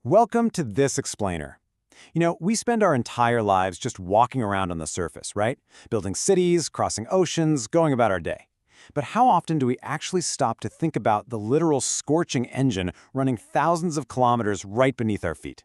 Welcome to This Explainer. We spend our entire lives just walking around on the surface, right? Building cities, crossing oceans, going about our day. But how often do we actually stop to think about the literal scorching engine running thousands of kilometers right beneath our feet?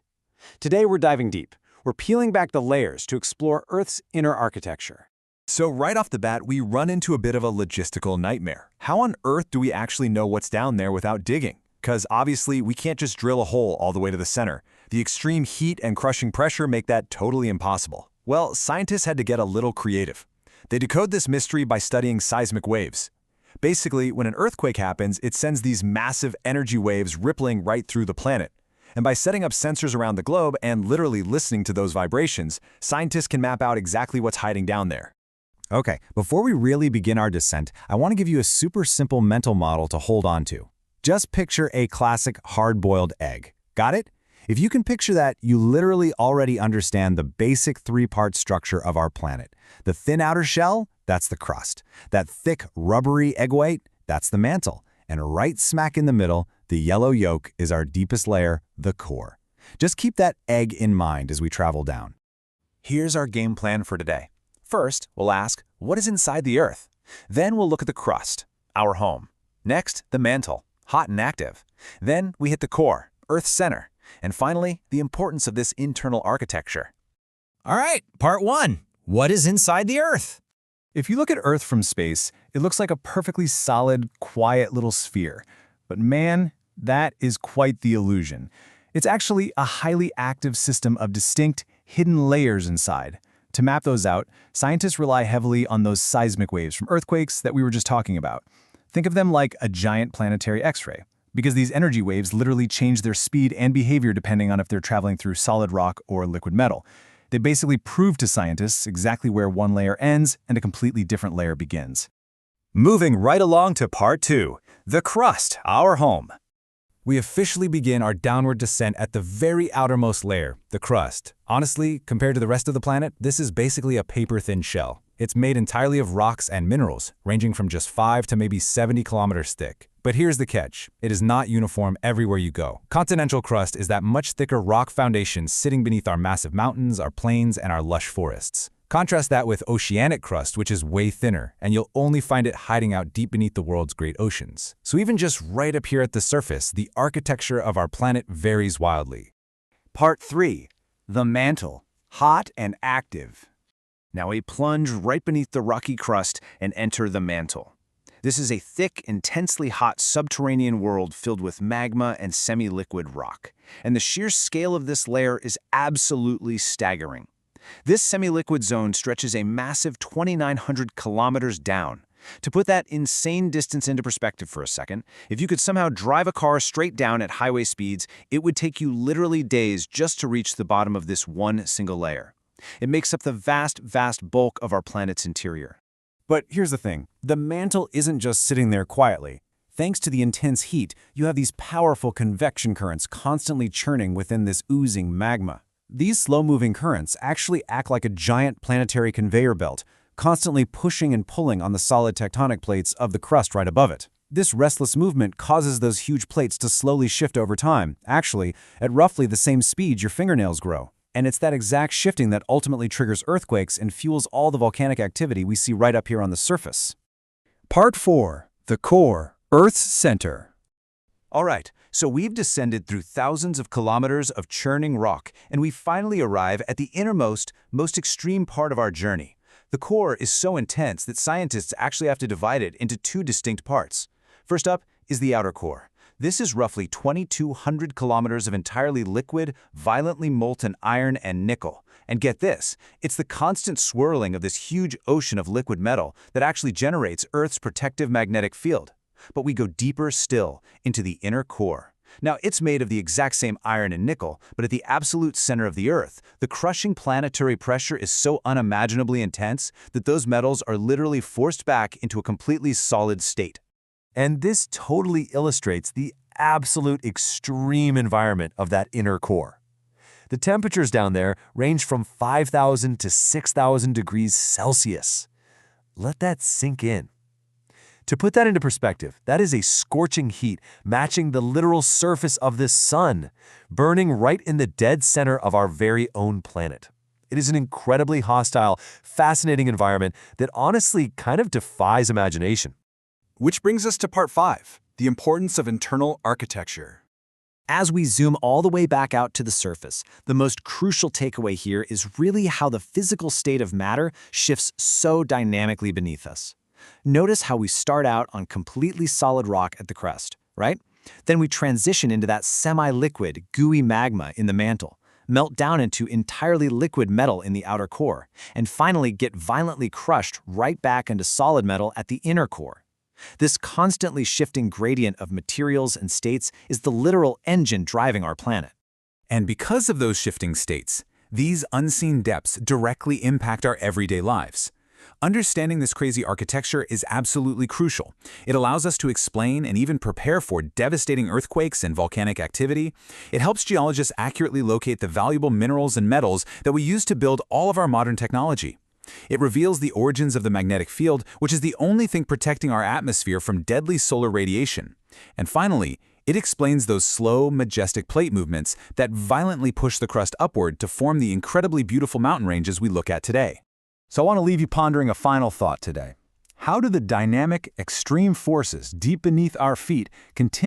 Today we're diving deep. We're peeling back the layers to explore Earth's inner architecture. So right off the bat, we run into a bit of a logistical nightmare. How on earth do we actually know what's down there without digging? Because obviously, we can't just drill a hole all the way to the center. The extreme heat and crushing pressure make that totally impossible. Well, scientists had to get a little creative. They decode this mystery by studying seismic waves. Basically, when an earthquake happens, it sends these massive energy waves rippling right through the planet. And by setting up sensors around the globe and literally listening to those vibrations, scientists can map out exactly what's hiding down there. Okay, before we really begin our descent, I want to give you a super simple mental model to hold on to. Just picture a classic hard-boiled egg. Got it? If you can picture that, you literally already understand the basic three-part structure of our planet. The thin outer shell, that's the crust. That thick, rubbery egg white, that's the mantle. And right smack in the middle, the yellow yolk is our deepest layer, the core. Just keep that egg in mind as we travel down. Here's our game plan for today. First, we'll ask, what is inside the Earth? Then we'll look at the crust, our home. Next, the mantle, hot and active. Then we hit the core, Earth's center. And finally, the importance of this internal architecture. All right, part one. What is inside the Earth? If you look at Earth from space, it looks like a perfectly solid, quiet little sphere. But man, that is quite the illusion. It's actually a highly active system of distinct, hidden layers inside. To map those out, scientists rely heavily on those seismic waves from earthquakes that we were just talking about. Think of them like a giant planetary X-ray, because these energy waves literally change their speed and behavior depending on if they're traveling through solid rock or liquid metal. They basically prove to scientists exactly where one layer ends and a completely different layer begins. Moving right along to part two, the crust, our home. We officially begin our downward descent at the very outermost layer, the crust. Honestly, compared to the rest of the planet, this is basically a paper-thin shell. It's made entirely of rocks and minerals, ranging from just 5 to maybe 70 kilometers thick. But here's the catch. It is not uniform everywhere you go. Continental crust is that much thicker rock foundation sitting beneath our massive mountains, our plains, and our lush forests. Contrast that with oceanic crust, which is way thinner, and you'll only find it hiding out deep beneath the world's great oceans. So even just right up here at the surface, the architecture of our planet varies wildly. Part 3. The mantle, hot and active. Now we plunge right beneath the rocky crust and enter the mantle. This is a thick, intensely hot subterranean world filled with magma and semi-liquid rock. And the sheer scale of this layer is absolutely staggering. This semi-liquid zone stretches a massive 2,900 kilometers down. To put that insane distance into perspective for a second, if you could somehow drive a car straight down at highway speeds, it would take you literally days just to reach the bottom of this one single layer. It makes up the vast, vast bulk of our planet's interior. But here's the thing. The mantle isn't just sitting there quietly. Thanks to the intense heat, you have these powerful convection currents constantly churning within this oozing magma. These slow-moving currents actually act like a giant planetary conveyor belt, constantly pushing and pulling on the solid tectonic plates of the crust right above it. This restless movement causes those huge plates to slowly shift over time, actually, at roughly the same speed your fingernails grow. And it's that exact shifting that ultimately triggers earthquakes and fuels all the volcanic activity we see right up here on the surface. Part 4. The core, Earth's center. All right, so we've descended through thousands of kilometers of churning rock, and we finally arrive at the innermost, most extreme part of our journey. The core is so intense that scientists actually have to divide it into two distinct parts. First up is the outer core. This is roughly 2,200 kilometers of entirely liquid, violently molten iron and nickel. And get this, it's the constant swirling of this huge ocean of liquid metal that actually generates Earth's protective magnetic field. But we go deeper still into the inner core. Now, it's made of the exact same iron and nickel, but at the absolute center of the Earth, the crushing planetary pressure is so unimaginably intense that those metals are literally forced back into a completely solid state. And this totally illustrates the absolute extreme environment of that inner core. The temperatures down there range from 5,000 to 6,000 degrees Celsius. Let that sink in. To put that into perspective, that is a scorching heat matching the literal surface of this sun, burning right in the dead center of our very own planet. It is an incredibly hostile, fascinating environment that honestly kind of defies imagination. Which brings us to part 5, the importance of internal architecture. As we zoom all the way back out to the surface, the most crucial takeaway here is really how the physical state of matter shifts so dynamically beneath us. Notice how we start out on completely solid rock at the crest, right? Then we transition into that semi-liquid, gooey magma in the mantle, melt down into entirely liquid metal in the outer core, and finally get violently crushed right back into solid metal at the inner core. This constantly shifting gradient of materials and states is the literal engine driving our planet. And because of those shifting states, these unseen depths directly impact our everyday lives. Understanding this crazy architecture is absolutely crucial. It allows us to explain and even prepare for devastating earthquakes and volcanic activity. It helps geologists accurately locate the valuable minerals and metals that we use to build all of our modern technology. It reveals the origins of the magnetic field, which is the only thing protecting our atmosphere from deadly solar radiation. And finally, it explains those slow, majestic plate movements that violently push the crust upward to form the incredibly beautiful mountain ranges we look at today. So I want to leave you pondering a final thought today. How do the dynamic, extreme forces deep beneath our feet continue